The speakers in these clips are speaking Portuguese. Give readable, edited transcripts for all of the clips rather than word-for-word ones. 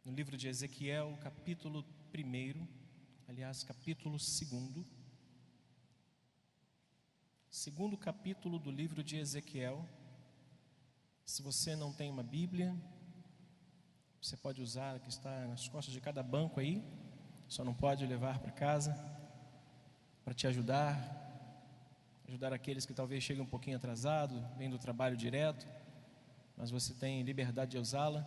no livro de Ezequiel, capítulo 1, aliás, capítulo 2. Segundo capítulo do livro de Ezequiel. Se você não tem uma Bíblia, você pode usar a que está nas costas de cada banco aí, só não pode levar para casa, para te ajudar aqueles que talvez cheguem um pouquinho atrasado, vêm do trabalho direto, mas você tem liberdade de usá-la.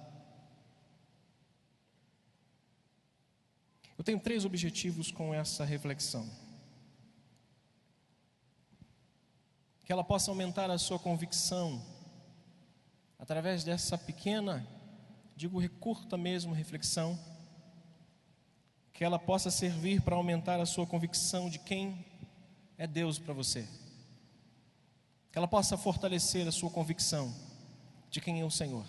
Eu tenho 3 objetivos com essa reflexão. Que ela possa aumentar a sua convicção, através dessa pequena, curta mesmo, reflexão. Que ela possa servir para aumentar a sua convicção de quem é Deus para você. Que ela possa fortalecer a sua convicção de quem é o Senhor.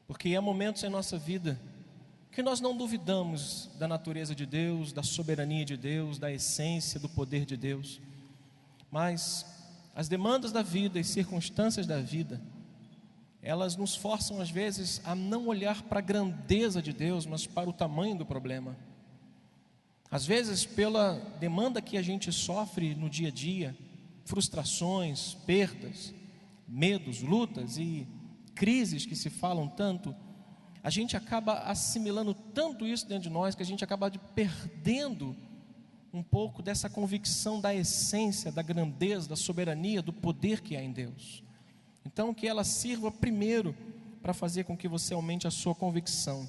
Porque há momentos em nossa vida que nós não duvidamos da natureza de Deus, da soberania de Deus, da essência, do poder de Deus. Mas as demandas da vida e circunstâncias da vida, elas nos forçam às vezes a não olhar para a grandeza de Deus, mas para o tamanho do problema. Às vezes, pela demanda que a gente sofre no dia a dia, frustrações, perdas, medos, lutas e crises que se falam tanto, a gente acaba assimilando tanto isso dentro de nós, que a gente acaba perdendo um pouco dessa convicção da essência, da grandeza, da soberania, do poder que há em Deus. Então, que ela sirva primeiro para fazer com que você aumente a sua convicção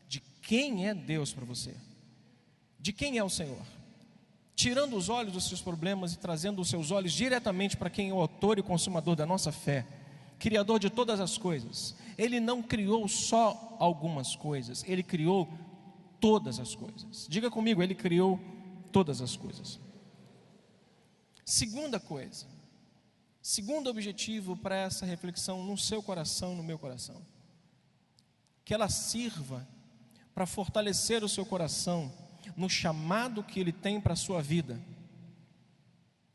de quem é Deus para você, de quem é o Senhor, tirando os olhos dos seus problemas e trazendo os seus olhos diretamente para quem é o autor e consumador da nossa fé, Criador de todas as coisas. Ele não criou só algumas coisas, Ele criou todas as coisas. Diga comigo, Ele criou todas as coisas. Segunda coisa, segundo objetivo para essa reflexão no seu coração, no meu coração, que ela sirva para fortalecer o seu coração no chamado que Ele tem para a sua vida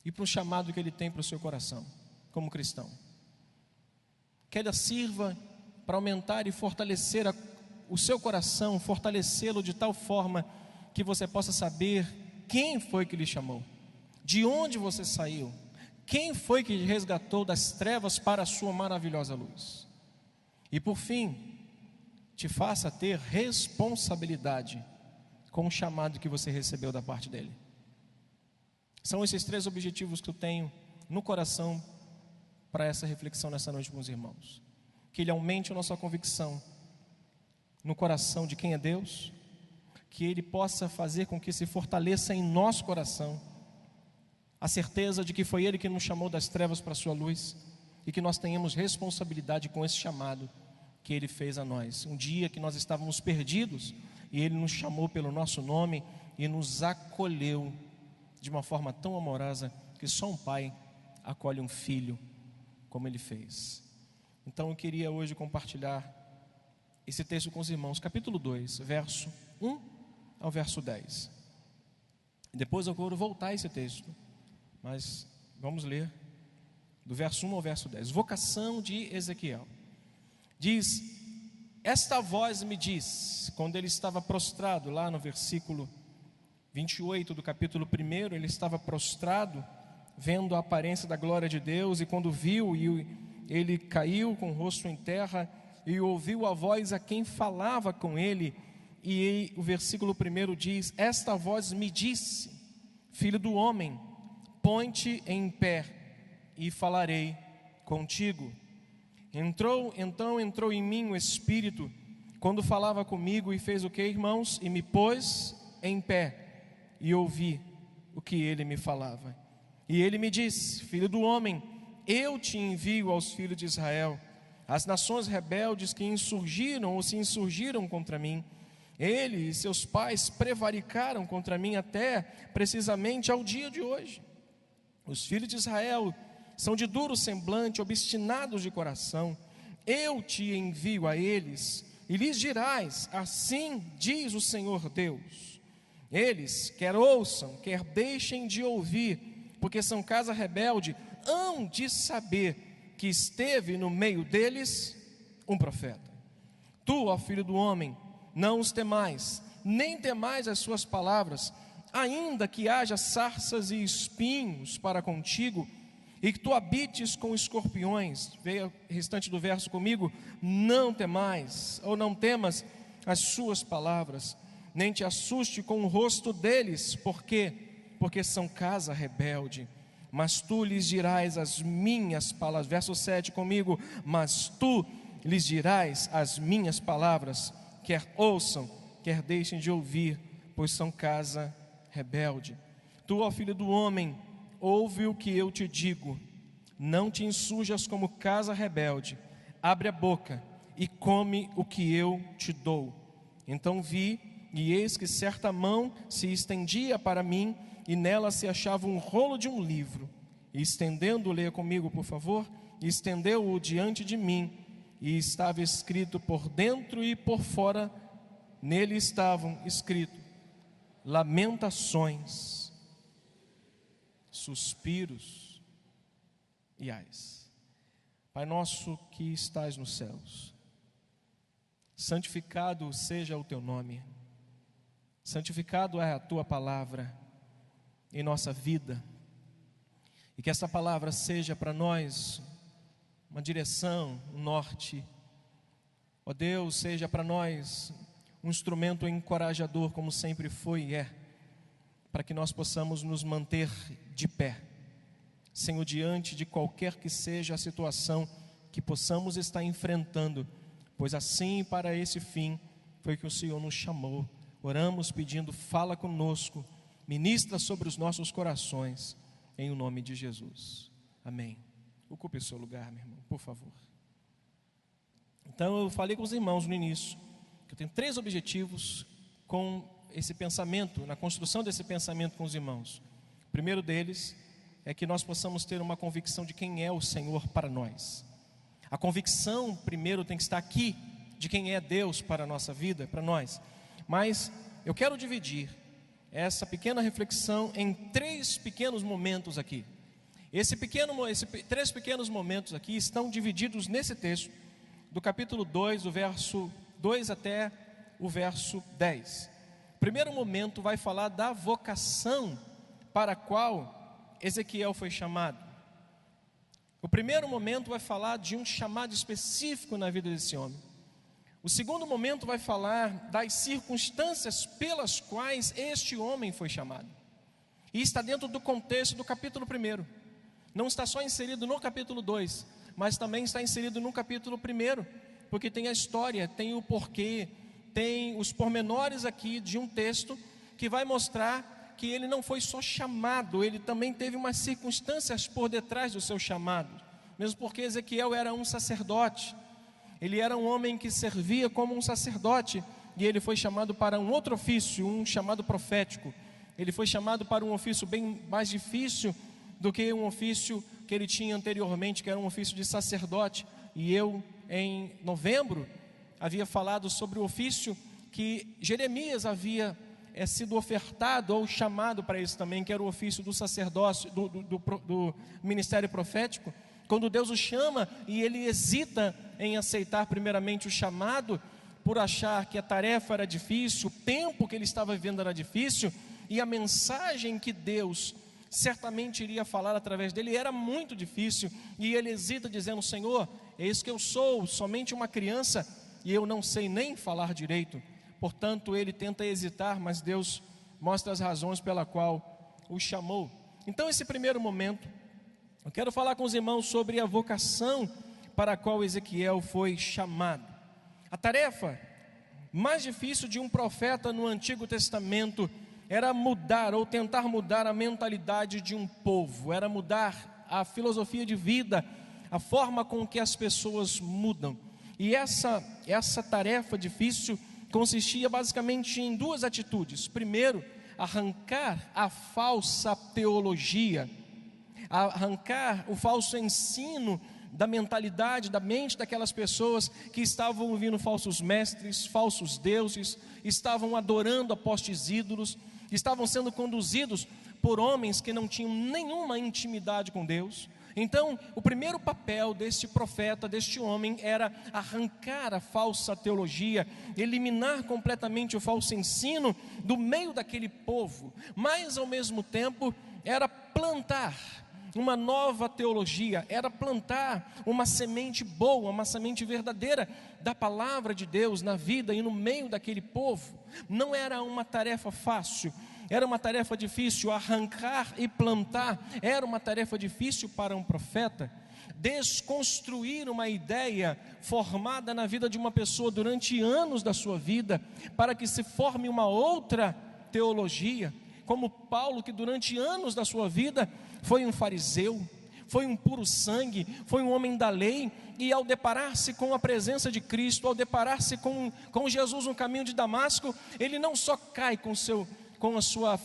e para o chamado que Ele tem para o seu coração como cristão. Que ela sirva para aumentar e fortalecer o seu coração, fortalecê-lo de tal forma que você possa saber quem foi que lhe chamou, de onde você saiu, quem foi que resgatou das trevas para a sua maravilhosa luz. E por fim, te faça ter responsabilidade com o chamado que você recebeu da parte dele. São esses 3 objetivos que eu tenho no coração para essa reflexão nessa noite com os irmãos. Que Ele aumente a nossa convicção no coração de quem é Deus, que Ele possa fazer com que se fortaleça em nosso coração a certeza de que foi Ele que nos chamou das trevas para a sua luz, e que nós tenhamos responsabilidade com esse chamado que Ele fez a nós. Um dia que nós estávamos perdidos, e Ele nos chamou pelo nosso nome e nos acolheu de uma forma tão amorosa que só um pai acolhe um filho como Ele fez. Então eu queria hoje compartilhar esse texto com os irmãos, capítulo 2, verso 1 ao verso 10. Depois eu quero voltar a esse texto, mas vamos ler do verso 1 ao verso 10. Vocação de Ezequiel. Diz: esta voz me diz, quando ele estava prostrado, lá no versículo 28 do capítulo 1, ele estava prostrado, vendo a aparência da glória de Deus, e quando viu, ele caiu com o rosto em terra, e ouviu a voz a quem falava com ele, e o versículo 1 diz: esta voz me disse, filho do homem, põe-te em pé, e falarei contigo. Então entrou em mim o Espírito, quando falava comigo, e fez o que, irmãos? E me pôs em pé, e ouvi o que ele me falava. E ele me disse: filho do homem, eu te envio aos filhos de Israel, as nações rebeldes que insurgiram ou se insurgiram contra mim. Ele e seus pais prevaricaram contra mim até precisamente ao dia de hoje. Os filhos de Israel são de duro semblante, obstinados de coração. Eu te envio a eles, e lhes dirás: assim diz o Senhor Deus. Eles, quer ouçam, quer deixem de ouvir, porque são casa rebelde, hão de saber que esteve no meio deles um profeta. Tu, ó filho do homem, não os temais, nem temais as suas palavras, ainda que haja sarças e espinhos para contigo, e que tu habites com escorpiões. Veja o restante do verso comigo: não temais, ou não temas as suas palavras, nem te assuste com o rosto deles, porque são casa rebelde. Mas tu lhes dirás as minhas palavras. Verso 7 comigo: mas tu lhes dirás as minhas palavras, quer ouçam, quer deixem de ouvir, pois são casa rebelde. Tu, ó filho do homem, ouve o que eu te digo, não te insurjas como casa rebelde, abre a boca e come o que eu te dou. Então vi, e eis que certa mão se estendia para mim, e nela se achava um rolo de um livro, e estendendo, leia comigo por favor, e estendeu-o diante de mim, e estava escrito por dentro e por fora, nele estavam escritos lamentações, suspiros e ais. Pai nosso que estás nos céus, santificado seja o teu nome, santificado é a tua palavra em nossa vida, e que essa palavra seja para nós uma direção, um norte. Ó Deus, seja para nós um instrumento encorajador, como sempre foi e é, para que nós possamos nos manter de pé, Senhor, diante de qualquer que seja a situação que possamos estar enfrentando, pois assim, para esse fim, foi que o Senhor nos chamou. Oramos pedindo: fala conosco, ministra sobre os nossos corações, em o nome de Jesus, amém. Ocupe o seu lugar, meu irmão, por favor. Então eu falei com os irmãos no início, que eu tenho 3 objetivos com esse pensamento, na construção desse pensamento com os irmãos. O primeiro deles é que nós possamos ter uma convicção de quem é o Senhor para nós. A convicção primeiro tem que estar aqui, de quem é Deus para a nossa vida, para nós. Mas eu quero dividir essa pequena reflexão em 3 pequenos momentos aqui. Esses 3 pequenos momentos aqui estão divididos nesse texto, do capítulo 2, do verso 2 até o verso 10. O primeiro momento vai falar da vocação para a qual Ezequiel foi chamado. O primeiro momento vai falar de um chamado específico na vida desse homem. O segundo momento vai falar das circunstâncias pelas quais este homem foi chamado. E está dentro do contexto do capítulo 1. Não está só inserido no capítulo 2, mas também está inserido no capítulo 1, porque tem a história, tem o porquê, tem os pormenores aqui de um texto que vai mostrar que ele não foi só chamado, ele também teve umas circunstâncias por detrás do seu chamado. Mesmo porque Ezequiel era um sacerdote, ele era um homem que servia como um sacerdote, e ele foi chamado para um outro ofício, um chamado profético. Ele foi chamado para um ofício bem mais difícil do que um ofício que ele tinha anteriormente, que era um ofício de sacerdote. E eu, em novembro, havia falado sobre o ofício que Jeremias havia sido ofertado ou chamado para isso também, que era o ofício do sacerdócio, do ministério profético. Quando Deus o chama e ele hesita em aceitar primeiramente o chamado, por achar que a tarefa era difícil, o tempo que ele estava vivendo era difícil, e a mensagem que Deus certamente iria falar através dele era muito difícil, e ele hesita dizendo: Senhor, eis que eu sou somente uma criança, e eu não sei nem falar direito. Portanto, ele tenta hesitar, mas Deus mostra as razões pela qual o chamou. Então, esse primeiro momento, eu quero falar com os irmãos sobre a vocação para a qual Ezequiel foi chamado. A tarefa mais difícil de um profeta no Antigo Testamento era mudar ou tentar mudar a mentalidade de um povo, era mudar a filosofia de vida, a forma com que as pessoas mudam. E essa tarefa difícil consistia basicamente em 2 atitudes. Primeiro, arrancar a falsa teologia, arrancar o falso ensino da mentalidade, da mente daquelas pessoas que estavam ouvindo falsos mestres, falsos deuses, estavam adorando a postes ídolos, estavam sendo conduzidos por homens que não tinham nenhuma intimidade com Deus, Então, o primeiro papel deste profeta, deste homem, era arrancar a falsa teologia, eliminar completamente o falso ensino do meio daquele povo, mas ao mesmo tempo era plantar uma nova teologia, era plantar uma semente boa, uma semente verdadeira da palavra de Deus na vida e no meio daquele povo. Não era uma tarefa fácil, era uma tarefa difícil. Arrancar e plantar era uma tarefa difícil para um profeta. Desconstruir uma ideia formada na vida de uma pessoa durante anos da sua vida, para que se forme uma outra teologia, como Paulo, que durante anos da sua vida foi um fariseu, foi um puro sangue, foi um homem da lei, e ao deparar-se com a presença de Cristo, ao deparar-se com Jesus no caminho de Damasco, ele não só cai com a sua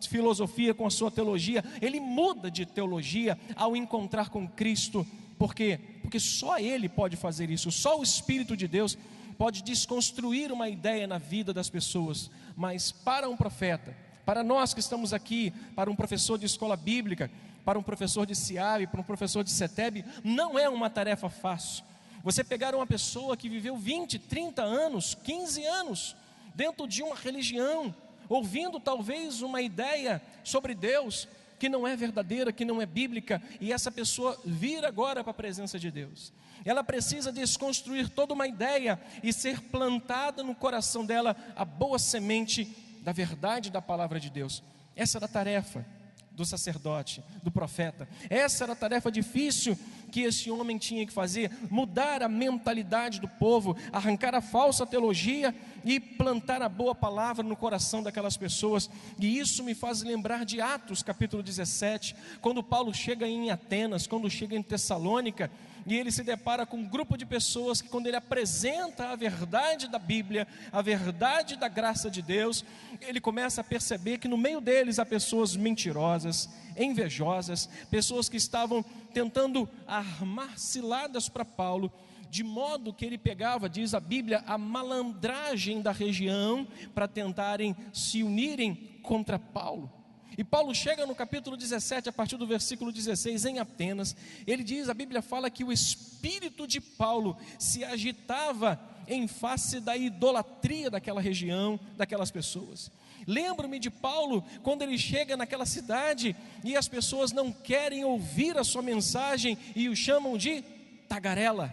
filosofia, com a sua teologia, ele muda de teologia ao encontrar com Cristo. Por quê? Porque só Ele pode fazer isso, só o Espírito de Deus pode desconstruir uma ideia na vida das pessoas. Mas para um profeta, para nós que estamos aqui, para um professor de escola bíblica, para um professor de SIAB, para um professor de CETEB, não é uma tarefa fácil. Você pegar uma pessoa que viveu 20, 30 anos, 15 anos, dentro de uma religião, ouvindo talvez uma ideia sobre Deus, que não é verdadeira, que não é bíblica, e essa pessoa vir agora para a presença de Deus. Ela precisa desconstruir toda uma ideia e ser plantada no coração dela a boa semente da verdade da palavra de Deus. Essa era a tarefa do sacerdote, do profeta. Essa era a tarefa difícil que esse homem tinha que fazer: mudar a mentalidade do povo, arrancar a falsa teologia e plantar a boa palavra no coração daquelas pessoas. E isso me faz lembrar de Atos capítulo 17, quando Paulo chega em Atenas, quando chega em Tessalônica, e ele se depara com um grupo de pessoas que, quando ele apresenta a verdade da Bíblia, a verdade da graça de Deus, ele começa a perceber que no meio deles há pessoas mentirosas, invejosas, pessoas que estavam tentando armar ciladas para Paulo, de modo que ele pegava, diz a Bíblia, a malandragem da região para tentarem se unirem contra Paulo. E Paulo chega no capítulo 17, a partir do versículo 16, em Atenas. Ele diz, a Bíblia fala que o espírito de Paulo se agitava em face da idolatria daquela região, daquelas pessoas. Lembro-me de Paulo, quando ele chega naquela cidade, e as pessoas não querem ouvir a sua mensagem, e o chamam de tagarela,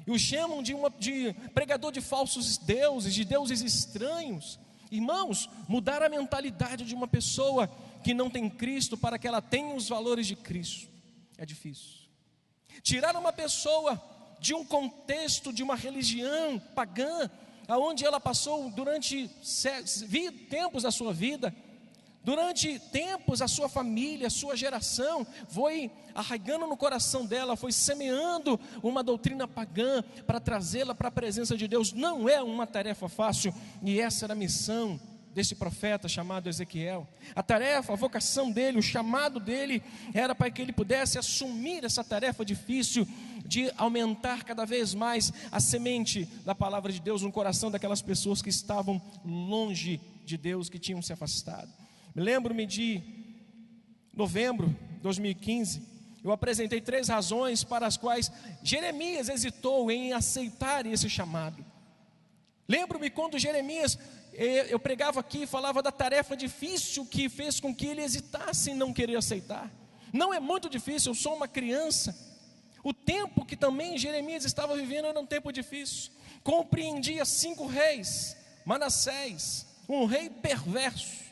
e o chamam de pregador de falsos deuses, de deuses estranhos. Irmãos, mudar a mentalidade de uma pessoa que não tem Cristo para que ela tenha os valores de Cristo é difícil. Tirar uma pessoa de um contexto de uma religião pagã, aonde ela passou durante tempos da sua vida, durante tempos a sua família, a sua geração foi arraigando no coração dela, foi semeando uma doutrina pagã para trazê-la para a presença de Deus. Não é uma tarefa fácil, e essa era a missão desse profeta chamado Ezequiel. A tarefa, a vocação dele, o chamado dele era para que ele pudesse assumir essa tarefa difícil de aumentar cada vez mais a semente da palavra de Deus no coração daquelas pessoas que estavam longe de Deus, que tinham se afastado. Me lembro-me de novembro de 2015, eu apresentei 3 razões para as quais Jeremias hesitou em aceitar esse chamado. Lembro-me quando Jeremias, eu pregava aqui e falava da tarefa difícil que fez com que ele hesitasse em não querer aceitar. Não é muito difícil, eu sou uma criança. O tempo que também Jeremias estava vivendo era um tempo difícil. Compreendia 5 reis, Manassés, um rei perverso,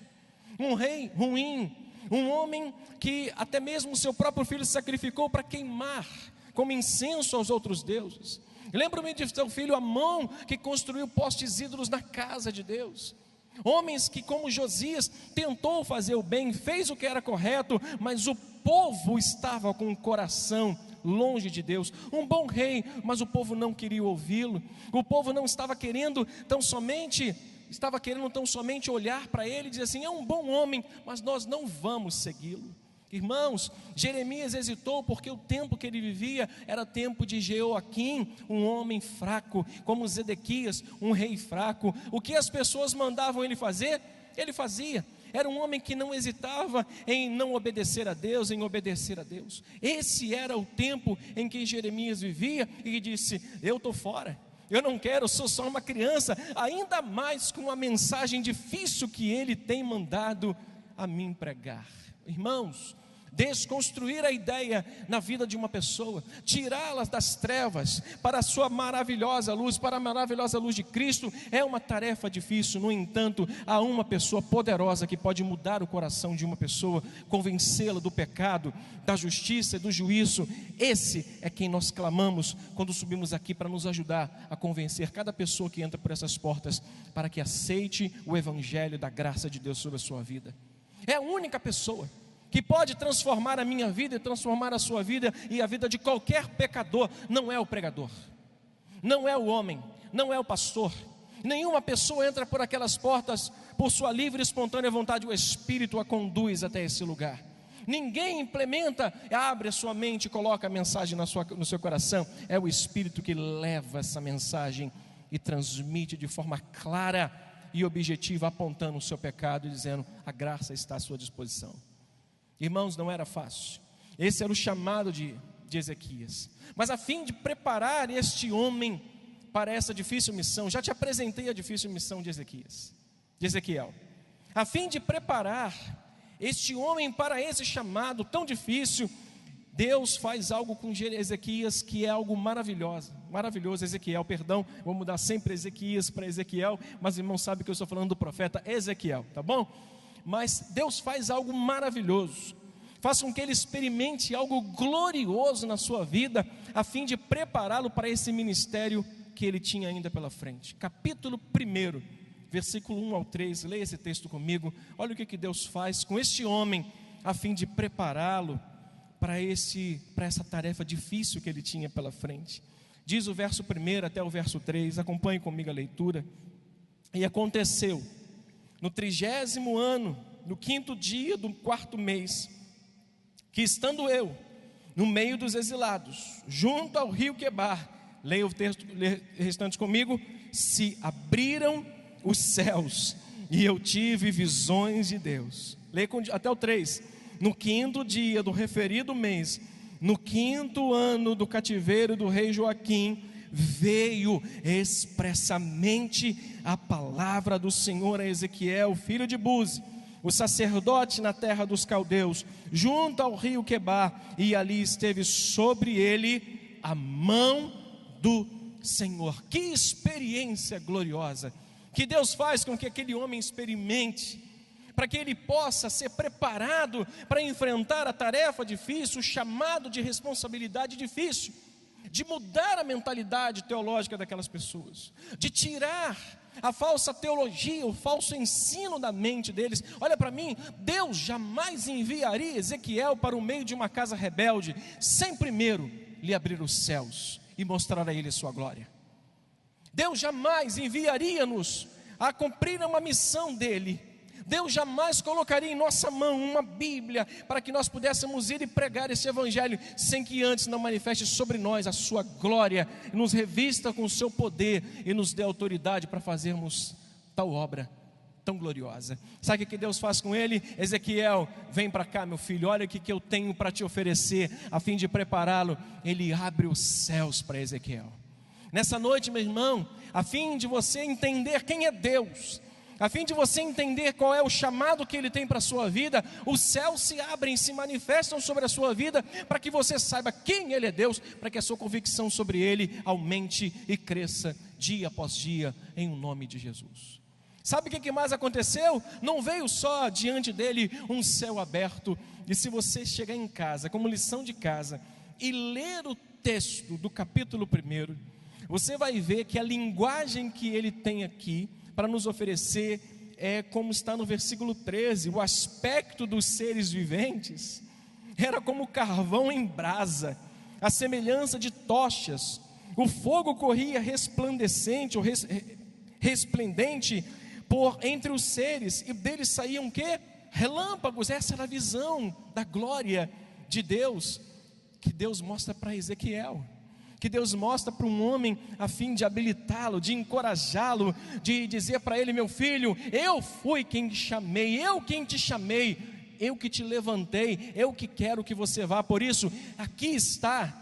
um rei ruim, um homem que até mesmo seu próprio filho se sacrificou para queimar como incenso aos outros deuses. Lembro-me de seu filho Amon, que construiu postes ídolos na casa de Deus. Homens que, como Josias, tentou fazer o bem, fez o que era correto, mas o povo estava com o coração longe de Deus. Um bom rei, mas o povo não queria ouvi-lo. O povo não estava querendo tão somente olhar para ele e dizer assim: é um bom homem, mas nós não vamos segui-lo. Irmãos, Jeremias hesitou porque o tempo que ele vivia era tempo de Jeoaquim, um homem fraco, como Zedequias, um rei fraco. O que as pessoas mandavam ele fazer, ele fazia. Era um homem que não hesitava em não obedecer a Deus, em obedecer a Deus. Esse era o tempo em que Jeremias vivia e disse: eu estou fora, eu não quero, eu sou só uma criança, ainda mais com a mensagem difícil que ele tem mandado a mim pregar. Irmãos, desconstruir a ideia na vida de uma pessoa, tirá-las das trevas para a sua maravilhosa luz, para a maravilhosa luz de Cristo, é uma tarefa difícil. No entanto, há uma pessoa poderosa que pode mudar o coração de uma pessoa, convencê-la do pecado, da justiça e do juízo. Esse é quem nós clamamos quando subimos aqui, para nos ajudar a convencer cada pessoa que entra por essas portas, para que aceite o evangelho da graça de Deus sobre a sua vida. É a única pessoa que pode transformar a minha vida e transformar a sua vida e a vida de qualquer pecador. Não é o pregador, não é o homem, não é o pastor. Nenhuma pessoa entra por aquelas portas por sua livre e espontânea vontade. O Espírito a conduz até esse lugar. Ninguém implementa, abre a sua mente e coloca a mensagem no seu coração. É o Espírito que leva essa mensagem e transmite de forma clara e objetiva, apontando o seu pecado e dizendo: a graça está à sua disposição. Irmãos, não era fácil. Esse era o chamado de Ezequias. Mas a fim de preparar este homem para essa difícil missão, já te apresentei a difícil missão de Ezequiel. A fim de preparar este homem para esse chamado tão difícil, Deus faz algo com Ezequias que é algo maravilhoso. Ezequiel, perdão, vou mudar sempre Ezequias para Ezequiel, mas irmão sabe que eu estou falando do profeta Ezequiel, tá bom? Mas Deus faz algo maravilhoso, faz com que ele experimente algo glorioso na sua vida, a fim de prepará-lo para esse ministério que ele tinha ainda pela frente. Capítulo 1, versículo 1 ao 3, leia esse texto comigo. Olha o que Deus faz com este homem, a fim de prepará-lo para essa tarefa difícil que ele tinha pela frente. Diz o verso 1 até o verso 3, acompanhe comigo a leitura. E aconteceu, no 30º ano, no 5º dia do 4º mês, que estando eu no meio dos exilados, junto ao rio Quebar, leia o texto restante comigo, se abriram os céus, e eu tive visões de Deus. Leia até o 3. No 5º dia do referido mês, no 5º ano do cativeiro do rei Joaquim, veio expressamente a palavra do Senhor a Ezequiel, filho de Buzi, o sacerdote na terra dos caldeus, junto ao rio Quebar, e ali esteve sobre ele a mão do Senhor. Que experiência gloriosa que Deus faz com que aquele homem experimente, para que ele possa ser preparado para enfrentar a tarefa difícil, o chamado de responsabilidade difícil, de mudar a mentalidade teológica daquelas pessoas, de tirar a falsa teologia, o falso ensino da mente deles. Olha para mim, Deus jamais enviaria Ezequiel para o meio de uma casa rebelde, sem primeiro lhe abrir os céus e mostrar a ele a sua glória. Deus jamais enviaria-nos a cumprir uma missão dele. Deus jamais colocaria em nossa mão uma Bíblia para que nós pudéssemos ir e pregar esse evangelho, sem que antes não manifeste sobre nós a sua glória, nos revista com o seu poder e nos dê autoridade para fazermos tal obra tão gloriosa. Sabe o que Deus faz com ele? Ezequiel, vem para cá, meu filho, olha o que eu tenho para te oferecer, a fim de prepará-lo. Ele abre os céus para Ezequiel. Nessa noite, meu irmão, a fim de você entender quem é Deus, a fim de você entender qual é o chamado que Ele tem para a sua vida, os céus se abrem, se manifestam sobre a sua vida, para que você saiba quem Ele é Deus, para que a sua convicção sobre Ele aumente e cresça dia após dia, em o nome de Jesus. Sabe o que mais aconteceu? Não veio só diante dele um céu aberto. E se você chegar em casa, como lição de casa, e ler o texto do capítulo 1, você vai ver que a linguagem que ele tem aqui para nos oferecer é como está no versículo 13, o aspecto dos seres viventes era como carvão em brasa, a semelhança de tochas, o fogo corria resplandecente ou resplendente por entre os seres, e deles saíam o quê? Relâmpagos. Essa era a visão da glória de Deus, que Deus mostra para Ezequiel, que Deus mostra para um homem a fim de habilitá-lo, de encorajá-lo, de dizer para ele: meu filho, eu fui quem te chamei, eu quem te chamei, eu que te levantei, eu que quero que você vá. Por isso, aqui está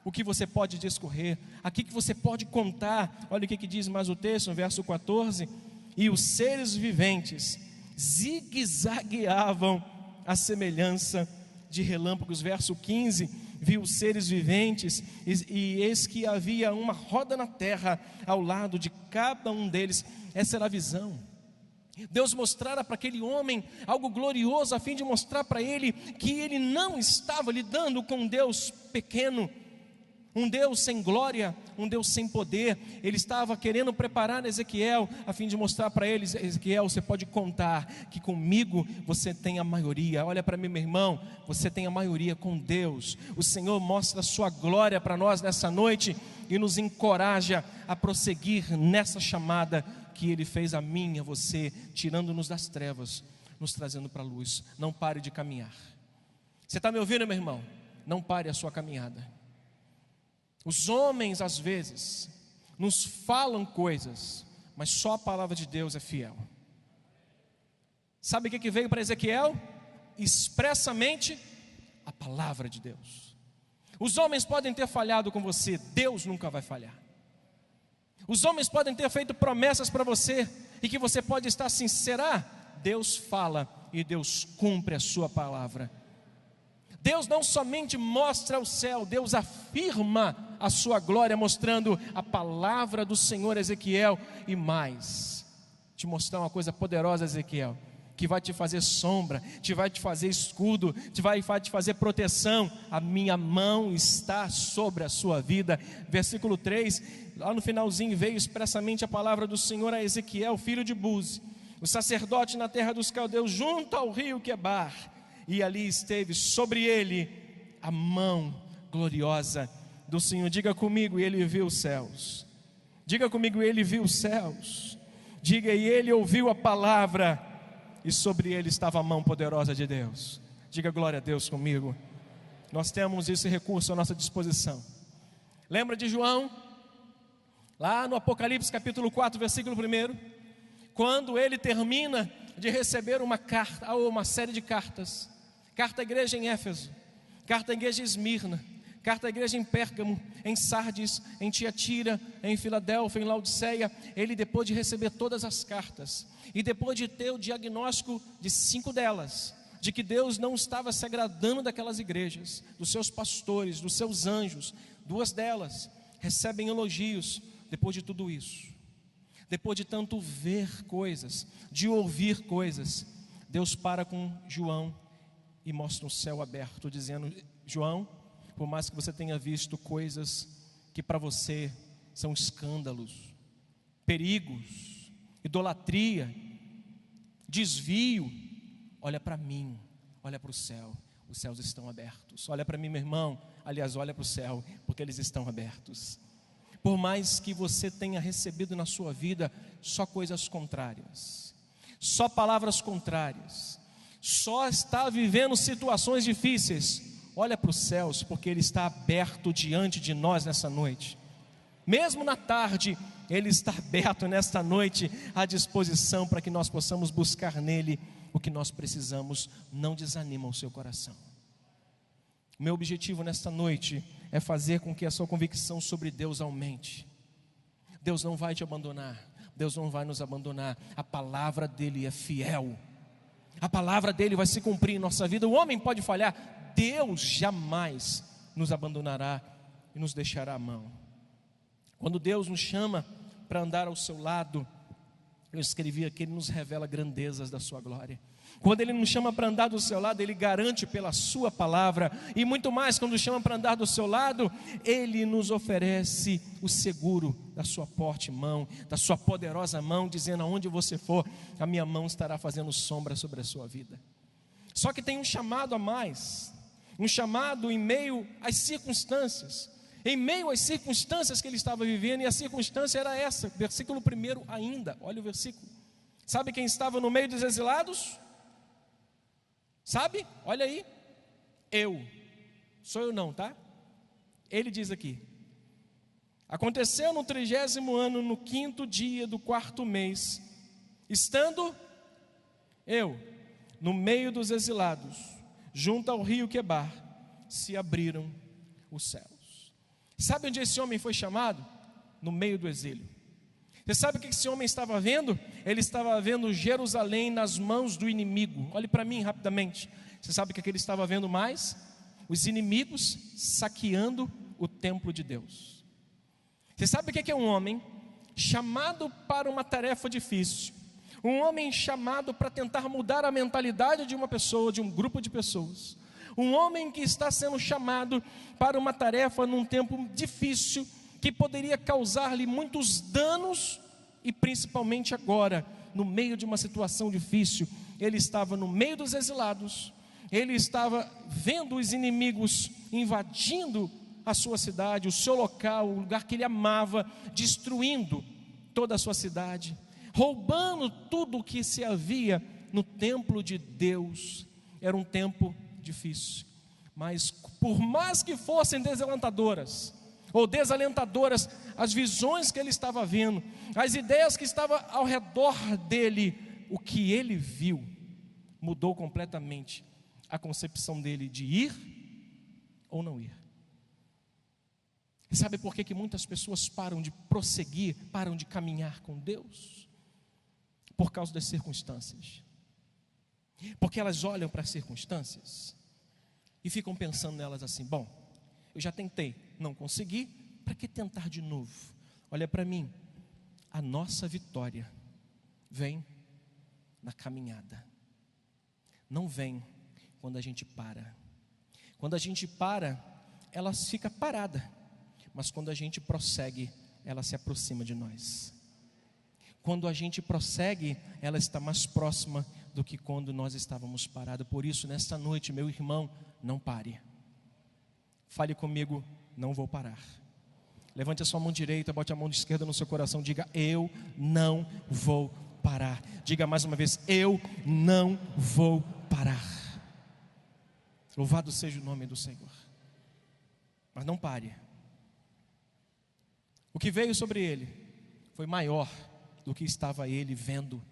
o que você pode discorrer, aqui que você pode contar. Olha o que diz mais o texto, no verso 14: e os seres viventes zigue-zagueavam à semelhança de relâmpagos. Verso 15: viu os seres viventes, e eis que havia uma roda na terra ao lado de cada um deles. Essa era a visão. Deus mostrara para aquele homem algo glorioso, a fim de mostrar para ele que ele não estava lidando com um Deus pequeno, um Deus sem glória, um Deus sem poder. Ele estava querendo preparar Ezequiel, a fim de mostrar para ele: Ezequiel, você pode contar que comigo você tem a maioria. Olha para mim, meu irmão, você tem a maioria com Deus. O Senhor mostra a sua glória para nós nessa noite e nos encoraja a prosseguir nessa chamada que Ele fez a mim e a você, tirando-nos das trevas, nos trazendo para a luz. Não pare de caminhar. Você está me ouvindo, meu irmão? Não pare a sua caminhada. Os homens às vezes nos falam coisas, mas só a palavra de Deus é fiel. Sabe o que veio para Ezequiel? Expressamente a palavra de Deus. Os homens podem ter falhado com você, Deus nunca vai falhar. Os homens podem ter feito promessas para você, e que você pode estar assim: será? Deus fala e Deus cumpre a sua palavra. Deus não somente mostra o céu, Deus afirma a sua glória, mostrando a palavra do Senhor a Ezequiel. E mais, te mostrar uma coisa poderosa, Ezequiel, que vai te fazer sombra, vai te fazer escudo, vai te fazer proteção. A minha mão está sobre a sua vida. Versículo 3, lá no finalzinho, veio expressamente a palavra do Senhor a Ezequiel, filho de Buzi, o sacerdote na terra dos caldeus, junto ao rio Quebar. E ali esteve sobre ele a mão gloriosa do Senhor. Diga comigo: e ele viu os céus. Diga comigo: e ele viu os céus. Diga: e ele ouviu a palavra, e sobre ele estava a mão poderosa de Deus. Diga glória a Deus comigo. Nós temos esse recurso à nossa disposição. Lembra de João? Lá no Apocalipse capítulo 4, versículo 1, quando ele termina de receber uma carta, ou uma série de cartas. Carta à igreja em Éfeso, carta à igreja em Esmirna, carta à igreja em Pérgamo, em Sardes, em Tiatira, em Filadélfia, em Laodiceia. Ele, depois de receber todas as cartas, e depois de ter o diagnóstico de 5 delas, de que Deus não estava se agradando daquelas igrejas, dos seus pastores, dos seus anjos, 2 delas recebem elogios. Depois de tudo isso, depois de tanto ver coisas, de ouvir coisas, Deus para com João e mostra um céu aberto, dizendo: João, por mais que você tenha visto coisas que para você são escândalos, perigos, idolatria, desvio, olha para mim, olha para o céu. Os céus estão abertos. Olha para mim, meu irmão. Aliás, olha para o céu, porque eles estão abertos. Por mais que você tenha recebido na sua vida só coisas contrárias, só palavras contrárias, só está vivendo situações difíceis, olha para os céus, porque Ele está aberto diante de nós nessa noite. Mesmo na tarde, Ele está aberto nesta noite, à disposição para que nós possamos buscar nele o que nós precisamos. Não desanima o seu coração. O meu objetivo nesta noite é fazer com que a sua convicção sobre Deus aumente. Deus não vai te abandonar, Deus não vai nos abandonar. A palavra dele é fiel, a palavra dele vai se cumprir em nossa vida. O homem pode falhar, Deus jamais nos abandonará e nos deixará à mão. Quando Deus nos chama para andar ao seu lado, eu escrevi aqui, Ele nos revela grandezas da sua glória. Quando Ele nos chama para andar do seu lado, Ele garante pela sua palavra. E muito mais, quando nos chama para andar do seu lado, Ele nos oferece o seguro da sua forte mão, da sua poderosa mão, dizendo: aonde você for, a minha mão estará fazendo sombra sobre a sua vida. Só que tem um chamado a mais, um chamado em meio às circunstâncias. Em meio às circunstâncias que ele estava vivendo, e a circunstância era essa, versículo 1 ainda, olha o versículo. Sabe quem estava no meio dos exilados? Sabe? Olha aí. Sou eu não, tá? Ele diz aqui: Aconteceu no 30º ano, no 5º dia do 4º mês, estando eu no meio dos exilados, junto ao rio Quebar, se abriram os céus. Sabe onde esse homem foi chamado? No meio do exílio. Você sabe o que esse homem estava vendo? Ele estava vendo Jerusalém nas mãos do inimigo. Olhe para mim rapidamente. Você sabe o que ele estava vendo mais? Os inimigos saqueando o templo de Deus. Você sabe o que é um homem chamado para uma tarefa difícil? Um homem chamado para tentar mudar a mentalidade de uma pessoa, de um grupo de pessoas. Um homem que está sendo chamado para uma tarefa num tempo difícil, que poderia causar-lhe muitos danos, e principalmente agora, no meio de uma situação difícil. Ele estava no meio dos exilados, ele estava vendo os inimigos invadindo a sua cidade, o seu local, o lugar que ele amava, destruindo toda a sua cidade, roubando tudo o que se havia no templo de Deus. Era um tempo difícil, mas por mais que fossem desalentadoras as visões que ele estava vendo, as ideias que estavam ao redor dele, o que ele viu mudou completamente a concepção dele de ir ou não ir. E sabe por que muitas pessoas param de prosseguir, param de caminhar com Deus? Por causa das circunstâncias. Porque elas olham para as circunstâncias e ficam pensando nelas assim: bom, eu já tentei, não consegui, para que tentar de novo? Olha para mim, a nossa vitória vem na caminhada, não vem quando a gente para. Quando a gente para, ela fica parada, mas quando a gente prossegue, ela se aproxima de nós. Quando a gente prossegue, ela está mais próxima do que quando nós estávamos parados. Por isso, nesta noite, meu irmão, não pare. Fale comigo: não vou parar. Levante a sua mão direita, bote a mão esquerda no seu coração, diga: eu não vou parar. Diga mais uma vez: eu não vou parar. Louvado seja o nome do Senhor. Mas não pare. O que veio sobre ele foi maior do que estava ele vendo.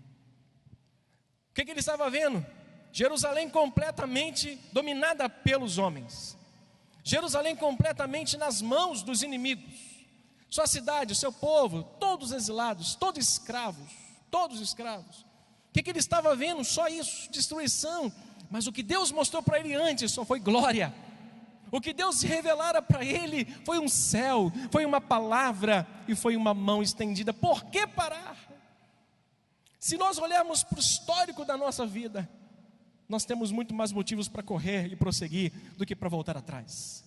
O que ele estava vendo? Jerusalém completamente dominada pelos homens. Jerusalém completamente nas mãos dos inimigos. Sua cidade, o seu povo, todos exilados, todos escravos. O que ele estava vendo? Só isso, destruição. Mas o que Deus mostrou para ele antes só foi glória. O que Deus revelara para ele foi um céu, foi uma palavra e foi uma mão estendida. Por que parar? Se nós olharmos para o histórico da nossa vida, nós temos muito mais motivos para correr e prosseguir do que para voltar atrás.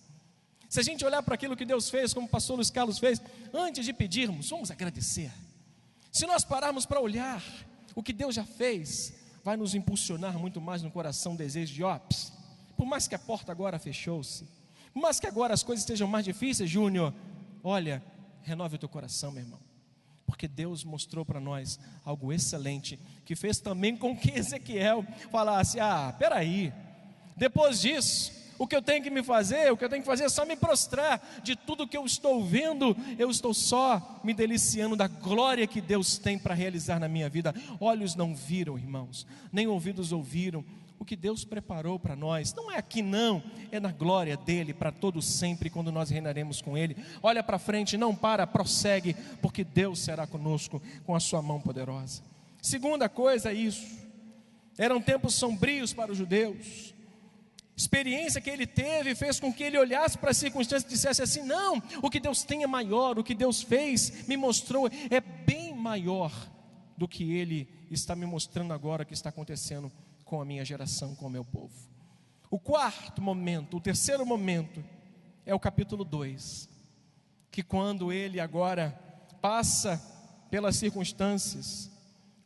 Se a gente olhar para aquilo que Deus fez, como o pastor Luiz Carlos fez, antes de pedirmos, vamos agradecer. Se nós pararmos para olhar o que Deus já fez, vai nos impulsionar muito mais no coração o desejo de por mais que a porta agora fechou-se, por mais que agora as coisas estejam mais difíceis, Júnior, olha, renove o teu coração, meu irmão. Porque Deus mostrou para nós algo excelente, que fez também com que Ezequiel falasse: peraí, depois disso, o que eu tenho que fazer é só me prostrar de tudo que eu estou vendo, eu estou só me deliciando da glória que Deus tem para realizar na minha vida. Olhos não viram, irmãos, nem ouvidos ouviram o que Deus preparou para nós. Não é aqui não, é na glória dele para todo sempre, quando nós reinaremos com ele. Olha para frente, não para, prossegue, porque Deus será conosco com a sua mão poderosa. Segunda coisa é isso: eram tempos sombrios para os judeus. Experiência que ele teve fez com que ele olhasse para as circunstâncias e dissesse assim: não, o que Deus tem é maior, o que Deus fez, me mostrou, é bem maior do que ele está me mostrando agora que está acontecendo com a minha geração, com o meu povo. O quarto momento, o terceiro momento, é o capítulo 2, que quando ele agora passa pelas circunstâncias,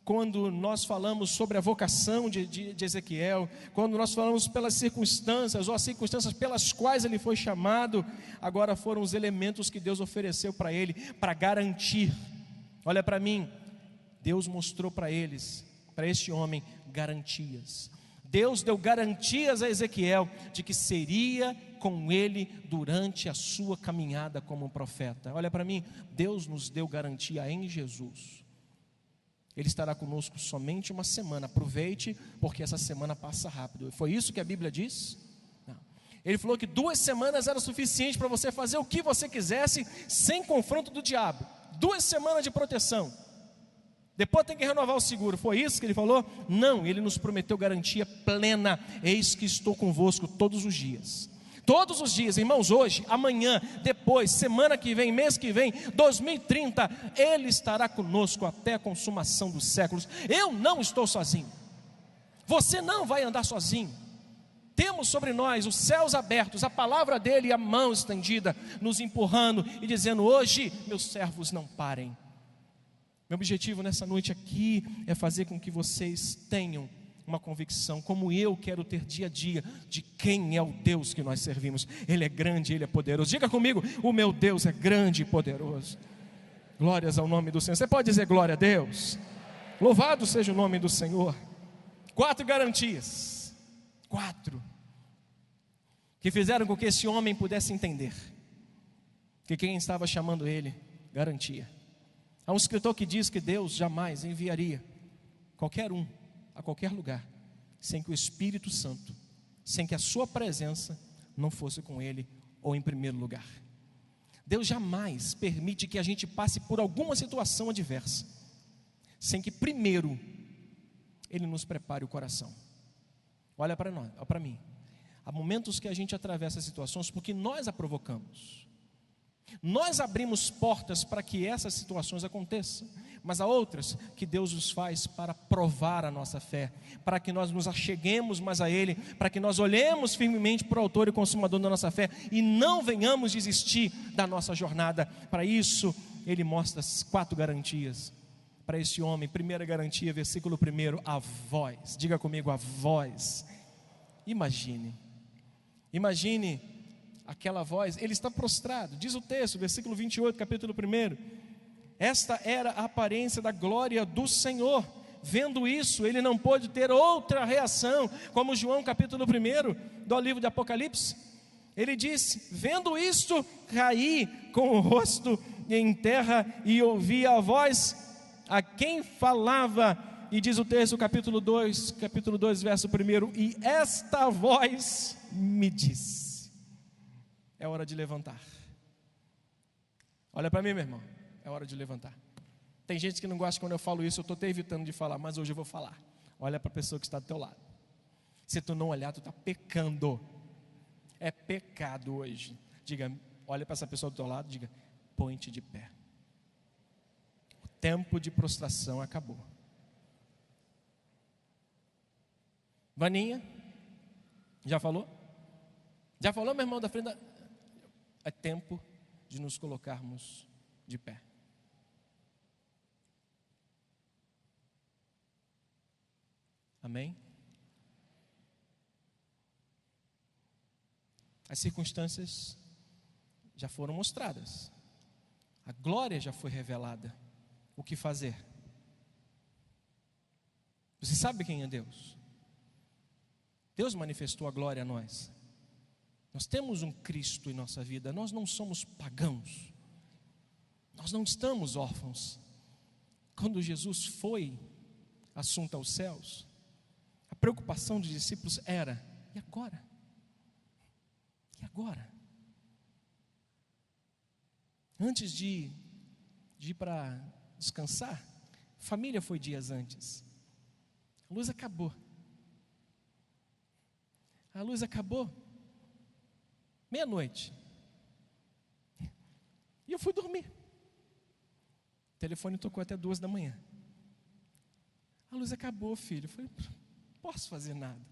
quando nós falamos sobre a vocação de Ezequiel, quando nós falamos pelas circunstâncias, ou as circunstâncias pelas quais ele foi chamado, agora foram os elementos que Deus ofereceu para ele, para garantir. Olha para mim, Deus mostrou para eles, para este homem, garantias. Deus deu garantias a Ezequiel de que seria com ele durante a sua caminhada como profeta. Olha para mim, Deus nos deu garantia em Jesus. Ele estará conosco somente uma semana. Aproveite, porque essa semana passa rápido. Foi isso que a Bíblia diz? Não. Ele falou que 2 semanas era suficiente para você fazer o que você quisesse, sem confronto do diabo. 2 semanas de proteção. Depois tem que renovar o seguro. Foi isso que ele falou? Não, ele nos prometeu garantia plena. Eis que estou convosco todos os dias. Todos os dias, irmãos, hoje, amanhã, depois, semana que vem, mês que vem, 2030, Ele estará conosco até a consumação dos séculos. Eu não estou sozinho. Você não vai andar sozinho. Temos sobre nós os céus abertos, a palavra dEle e a mão estendida, nos empurrando e dizendo: hoje, meus servos, não parem. Meu objetivo nessa noite aqui é fazer com que vocês tenham uma convicção, como eu quero ter dia a dia, de quem é o Deus que nós servimos. Ele é grande, Ele é poderoso. Diga comigo: o meu Deus é grande e poderoso. Glórias ao nome do Senhor. Você pode dizer glória a Deus? Louvado seja o nome do Senhor. 4 garantias, 4, que fizeram com que esse homem pudesse entender que quem estava chamando ele, garantia. Há um escritor que diz que Deus jamais enviaria qualquer um a qualquer lugar, sem que o Espírito Santo, sem que a sua presença não fosse com ele, ou em primeiro lugar. Deus jamais permite que a gente passe por alguma situação adversa, sem que primeiro Ele nos prepare o coração. Olha para nós, olha para mim. Há momentos que a gente atravessa situações porque nós a provocamos. Nós abrimos portas para que essas situações aconteçam, mas há outras que Deus os faz para provar a nossa fé, para que nós nos acheguemos mais a Ele, para que nós olhemos firmemente para o autor e consumador da nossa fé e não venhamos desistir da nossa jornada. Para isso, Ele mostra as 4 garantias para esse homem. Primeira garantia, versículo 1, a voz. Diga comigo, a voz. Imagine aquela voz. Ele está prostrado, diz o texto, versículo 28, capítulo 1. Esta era a aparência da glória do Senhor. Vendo isso, ele não pôde ter outra reação, como João capítulo 1 do livro de Apocalipse. Ele disse: vendo isto, caí com o rosto em terra e ouvi a voz a quem falava. E diz o texto, capítulo 2, verso 1: e esta voz me disse: é hora de levantar. Olha para mim, meu irmão, é hora de levantar. Tem gente que não gosta quando eu falo isso, eu estou até evitando de falar, mas hoje eu vou falar. Olha para a pessoa que está do teu lado. Se tu não olhar, tu está pecando. É pecado hoje. Diga, olha para essa pessoa do teu lado, diga: põe-te de pé. O tempo de prostração acabou. Vaninha, já falou? Já falou, meu irmão, da frente da... É tempo de nos colocarmos de pé. Amém? As circunstâncias já foram mostradas. A glória já foi revelada. O que fazer? Você sabe quem é Deus? Deus manifestou a glória a nós. Nós temos um Cristo em nossa vida. Nós não somos pagãos. Nós não estamos órfãos. Quando Jesus foi assunto aos céus, a preocupação dos discípulos era: e agora? E agora? Antes de ir para descansar, a família foi dias antes. A luz acabou. A luz acabou. Meia-noite. E eu fui dormir. O telefone tocou até 2 da manhã. A luz acabou, filho. Eu falei: não posso fazer nada.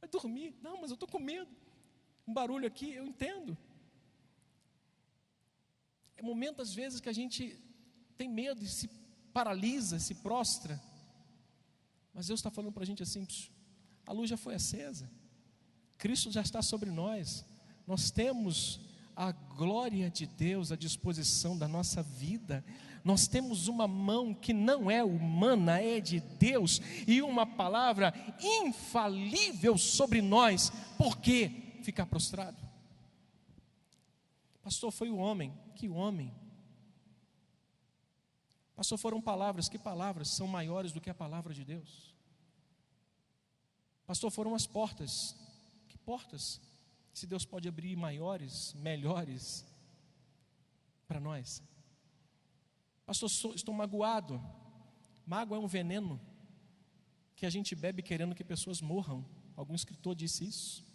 Vai dormir? Não, mas eu estou com medo. Um barulho aqui, eu entendo. É momento às vezes que a gente tem medo e se paralisa, se prostra. Mas Deus está falando para a gente assim: a luz já foi acesa. Cristo já está sobre nós. Nós temos a glória de Deus à disposição da nossa vida. Nós temos uma mão que não é humana, é de Deus, e uma palavra infalível sobre nós. Por que ficar prostrado? Pastor, foi o homem. Que homem? Pastor, foram palavras. Que palavras são maiores do que a palavra de Deus? Pastor, foram as portas. Que portas? Se Deus pode abrir maiores, melhores para nós. Pastor, estou magoado. Mágoa é um veneno que a gente bebe querendo que pessoas morram. Algum escritor disse isso.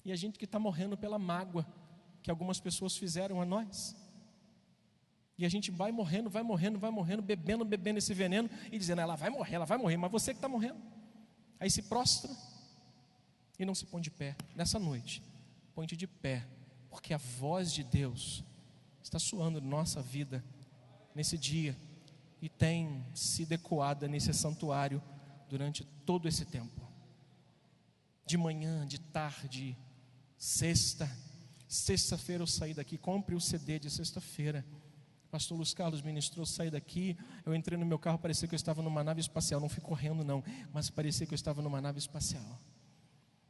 E a gente que está morrendo pela mágoa que algumas pessoas fizeram a nós. E a gente vai morrendo, bebendo esse veneno e dizendo, ela vai morrer, mas você que está morrendo. Aí se prostra e não se põe de pé. Nessa noite, põe-te de pé, porque a voz de Deus está soando na nossa vida nesse dia e tem sido ecoada nesse santuário durante todo esse tempo. De manhã, de tarde, sexta-feira eu saí daqui, compre o CD de sexta-feira. Pastor Luiz Carlos ministrou, saí daqui, eu entrei no meu carro, parecia que eu estava numa nave espacial, não fui correndo não, mas parecia que eu estava numa nave espacial.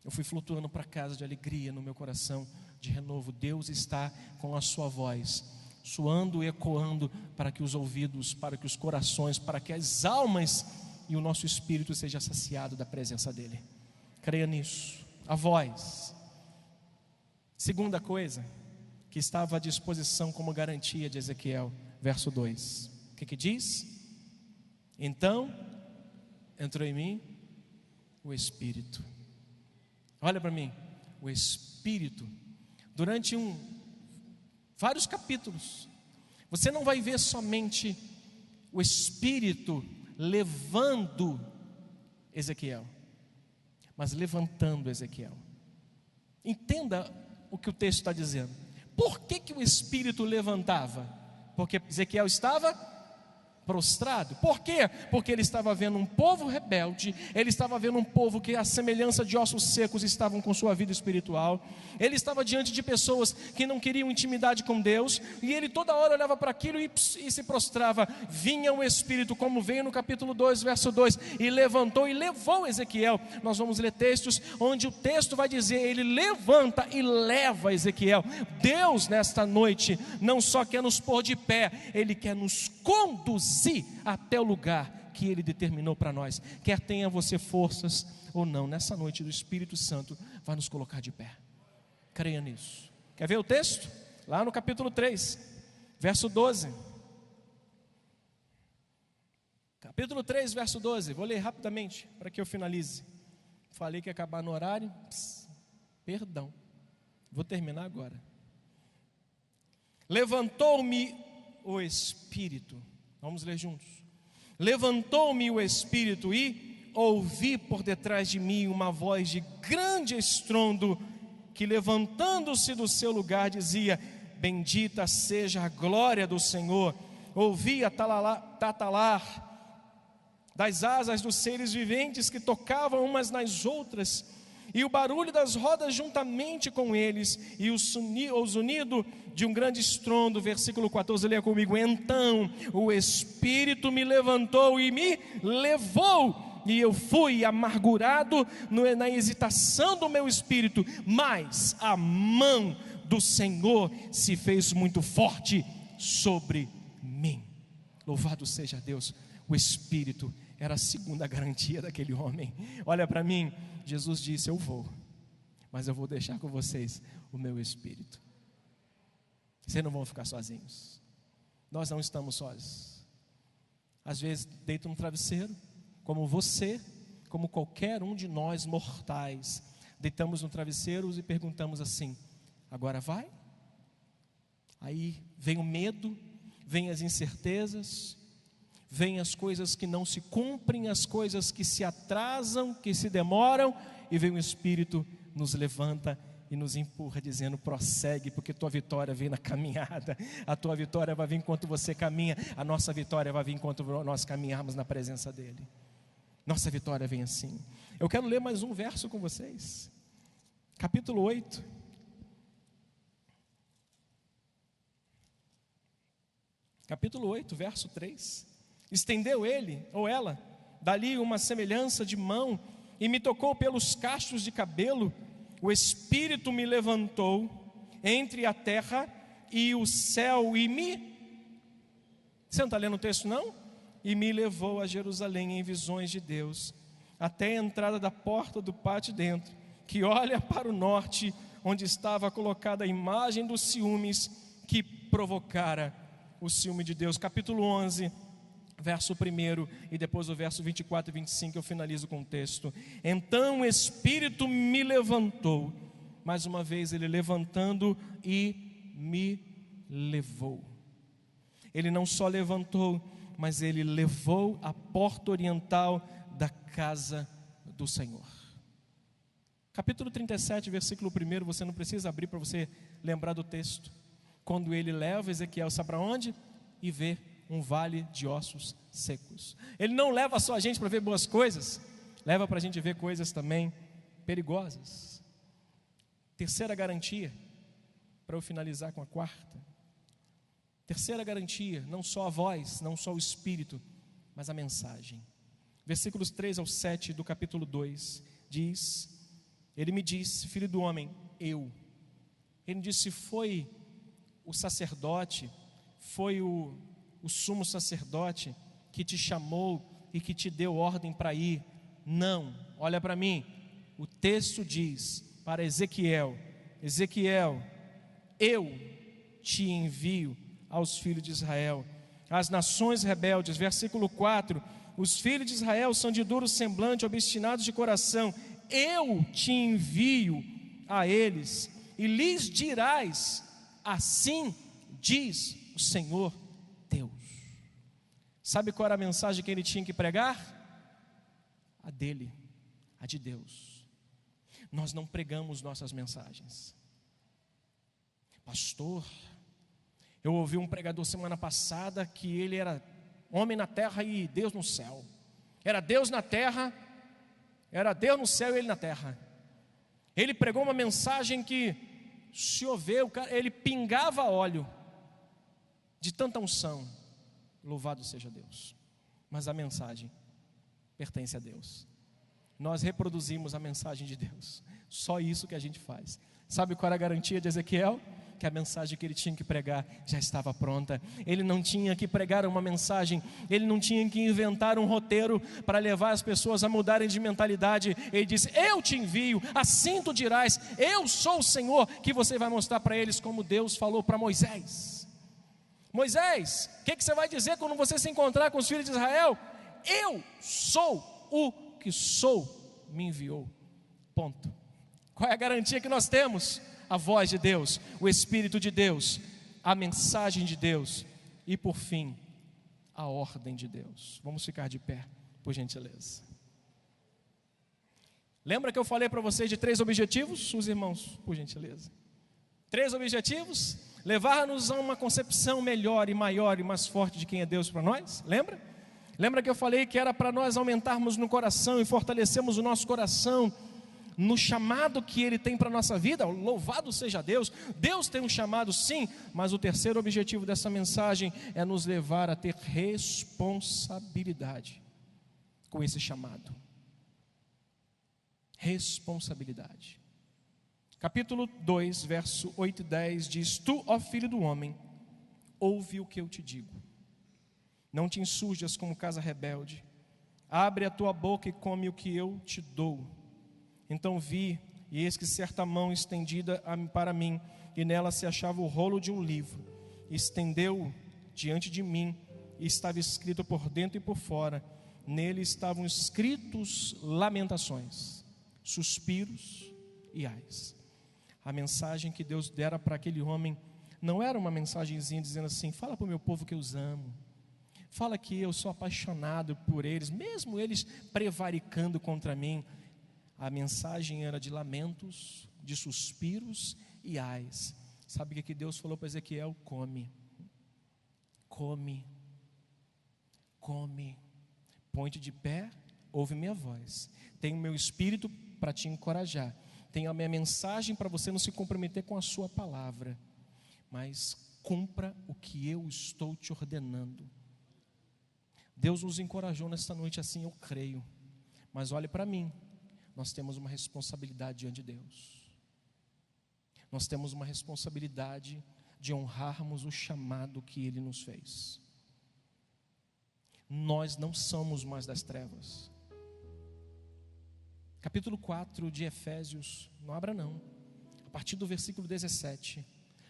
Eu fui flutuando para casa de alegria no meu coração, de renovo. Deus está com a sua voz, soando e ecoando para que os ouvidos, para que os corações, para que as almas e o nosso espírito seja saciado da presença dEle. Creia nisso. A voz. Segunda coisa que estava à disposição como garantia de Ezequiel, verso 2. O que diz? Então entrou em mim o Espírito. Olha para mim, o Espírito. Durante vários capítulos, você não vai ver somente o Espírito levando Ezequiel, mas levantando Ezequiel. Entenda o que o texto está dizendo. Por que o Espírito levantava? Porque Ezequiel estava prostrado. Por quê? Porque ele estava vendo um povo rebelde, ele estava vendo um povo que a semelhança de ossos secos estavam com sua vida espiritual, ele estava diante de pessoas que não queriam intimidade com Deus, e ele toda hora olhava para aquilo e se prostrava. Vinha o Espírito, como veio no capítulo 2, verso 2, e levantou e levou Ezequiel. Nós vamos ler textos onde o texto vai dizer, ele levanta e leva Ezequiel. Deus nesta noite não só quer nos pôr de pé, Ele quer nos conduzir até o lugar que Ele determinou para nós. Quer tenha você forças ou não, nessa noite do Espírito Santo vai nos colocar de pé. Creia nisso. Quer ver o texto? Lá no capítulo 3, verso 12. Capítulo 3, verso 12. Vou ler rapidamente para que eu finalize. Falei que ia acabar no horário. Perdão. Vou terminar agora. Levantou-me o Espírito. Vamos ler juntos. Levantou-me o Espírito e ouvi por detrás de mim uma voz de grande estrondo, que levantando-se do seu lugar dizia: bendita seja a glória do Senhor. Ouvi a tatalar das asas dos seres viventes que tocavam umas nas outras, e o barulho das rodas juntamente com eles, e o zunido de um grande estrondo. Versículo 14, leia comigo. Então o Espírito me levantou e me levou, e eu fui amargurado na hesitação do meu espírito, mas a mão do Senhor se fez muito forte sobre mim. Louvado seja Deus. O Espírito era a segunda garantia daquele homem. Olha para mim, Jesus disse: eu vou, mas eu vou deixar com vocês o meu Espírito. Vocês não vão ficar sozinhos. Nós não estamos sós. Às vezes deito no travesseiro, como você, como qualquer um de nós mortais, deitamos no travesseiro e perguntamos assim: agora vai? Aí vem o medo, vem as incertezas, vem as coisas que não se cumprem, as coisas que se atrasam, que se demoram, e vem o Espírito, nos levanta e nos empurra, dizendo: prossegue, porque tua vitória vem na caminhada. A tua vitória vai vir enquanto você caminha, a nossa vitória vai vir enquanto nós caminharmos na presença dEle. Nossa vitória vem assim. Eu quero ler mais um verso com vocês, capítulo 8. Capítulo 8, verso 3. Estendeu ele, ou ela, dali uma semelhança de mão, e me tocou pelos cachos de cabelo. O Espírito me levantou entre a terra e o céu, e me... Você não está lendo o texto, não? E me levou a Jerusalém em visões de Deus, até a entrada da porta do pátio dentro, que olha para o norte, onde estava colocada a imagem dos ciúmes que provocara o ciúme de Deus. Capítulo 11, verso 1, e depois o verso 24 e 25, eu finalizo com o texto. Então o Espírito me levantou, mais uma vez ele levantando, e me levou. Ele não só levantou, mas ele levou a porta oriental da casa do Senhor. Capítulo 37, versículo 1, você não precisa abrir para você lembrar do texto. Quando ele leva Ezequiel, sabe para onde? E vê um vale de ossos secos. Ele não leva só a gente para ver boas coisas, leva para a gente ver coisas também perigosas. Terceira garantia, para eu finalizar com a quarta. Terceira garantia, não só a voz, não só o Espírito, mas a mensagem. Versículos 3 ao 7 do capítulo 2, diz: ele me disse, filho do homem, eu. Ele disse, foi o sacerdote, foi o sumo sacerdote que te chamou e que te deu ordem para ir? Não, olha para mim, o texto diz para Ezequiel, Ezequiel, eu te envio aos filhos de Israel, às nações rebeldes. Versículo 4, os filhos de Israel são de duro semblante, obstinados de coração. Eu te envio a eles, e lhes dirás, assim diz o Senhor Deus. Sabe qual era a mensagem que ele tinha que pregar? A dele, a de Deus. Nós não pregamos nossas mensagens. Pastor, eu ouvi um pregador semana passada que ele era homem na terra e Deus no céu. Era Deus na terra, era Deus no céu e ele na terra. Ele pregou uma mensagem que, se houver, ele pingava óleo de tanta unção. Louvado seja Deus. Mas a mensagem pertence a Deus. Nós reproduzimos a mensagem de Deus. Só isso que a gente faz. Sabe qual era a garantia de Ezequiel? Que a mensagem que ele tinha que pregar já estava pronta. Ele não tinha que pregar uma mensagem, ele não tinha que inventar um roteiro para levar as pessoas a mudarem de mentalidade. Ele disse, eu te envio, assim tu dirás, eu sou o Senhor, que você vai mostrar para eles como Deus falou para Moisés. Moisés, o que você vai dizer quando você se encontrar com os filhos de Israel? Eu sou o que sou, me enviou. Ponto. Qual é a garantia que nós temos? A voz de Deus, o Espírito de Deus, a mensagem de Deus e, por fim, a ordem de Deus. Vamos ficar de pé, por gentileza. Lembra que eu falei para vocês de 3 objetivos? Os irmãos, por gentileza. 3 objetivos: levar-nos a uma concepção melhor e maior e mais forte de quem é Deus para nós. Lembra? Lembra que eu falei que era para nós aumentarmos no coração e fortalecermos o nosso coração no chamado que Ele tem para a nossa vida? Louvado seja Deus. Deus tem um chamado, sim, mas o terceiro objetivo dessa mensagem é nos levar a ter responsabilidade com esse chamado. Responsabilidade. Capítulo 2, verso 8 e 10 diz: Tu, ó filho do homem, ouve o que eu te digo. Não te insurjas como casa rebelde. Abre a tua boca e come o que eu te dou. Então vi, e eis que certa mão estendida para mim, e nela se achava o rolo de um livro. Estendeu-o diante de mim, e estava escrito por dentro e por fora. Nele estavam escritos lamentações, suspiros e ais. A mensagem que Deus dera para aquele homem não era uma mensagenzinha dizendo assim: fala para o meu povo que eu os amo, fala que eu sou apaixonado por eles, mesmo eles prevaricando contra mim. A mensagem era de lamentos, de suspiros e ais. Sabe o que Deus falou para Ezequiel? Come, come, come, põe-te de pé, ouve minha voz, tenho o meu espírito para te encorajar, tenho a minha mensagem para você não se comprometer com a sua palavra, mas cumpra o que eu estou te ordenando. Deus nos encorajou nesta noite, assim eu creio. Mas olhe para mim, nós temos uma responsabilidade diante de Deus. Nós temos uma responsabilidade de honrarmos o chamado que Ele nos fez. Nós não somos mais das trevas. Capítulo 4 de Efésios, não abra não, a partir do versículo 17,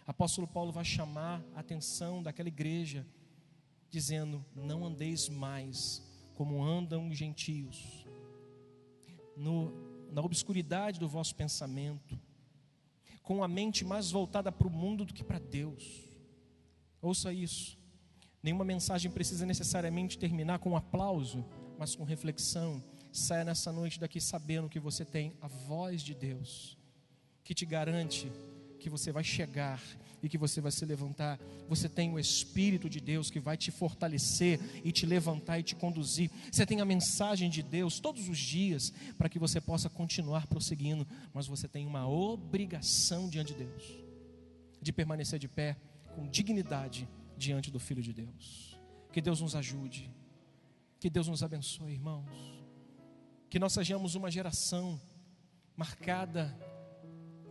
apóstolo Paulo vai chamar a atenção daquela igreja, dizendo: não andeis mais como andam os gentios, na obscuridade do vosso pensamento, com a mente mais voltada para o mundo do que para Deus. Ouça isso, nenhuma mensagem precisa necessariamente terminar com um aplauso, mas com reflexão. Saia nessa noite daqui sabendo que você tem a voz de Deus, que te garante que você vai chegar e que você vai se levantar. Você tem o Espírito de Deus que vai te fortalecer e te levantar e te conduzir. Você tem a mensagem de Deus todos os dias para que você possa continuar prosseguindo. Mas você tem uma obrigação diante de Deus, de permanecer de pé com dignidade diante do Filho de Deus. Que Deus nos ajude, que Deus nos abençoe, irmãos. Que nós sejamos uma geração marcada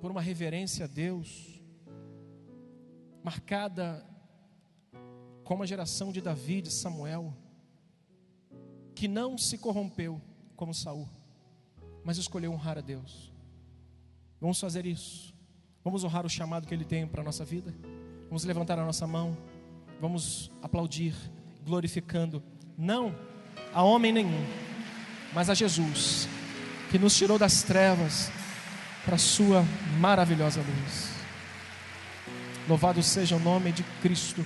por uma reverência a Deus, marcada como a geração de Davi, de Samuel, que não se corrompeu como Saul, mas escolheu honrar a Deus. Vamos fazer isso. Vamos honrar o chamado que Ele tem para a nossa vida. Vamos levantar a nossa mão. Vamos aplaudir, glorificando, não a homem nenhum, mas a Jesus, que nos tirou das trevas para a sua maravilhosa luz. Louvado seja o nome de Cristo.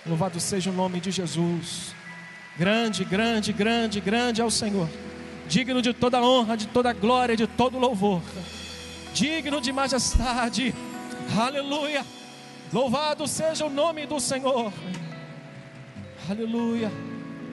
Louvado seja o nome de Jesus. Grande, grande, grande, grande é o Senhor, digno de toda honra, de toda glória, de todo louvor, digno de majestade. Aleluia. Louvado seja o nome do Senhor. Aleluia.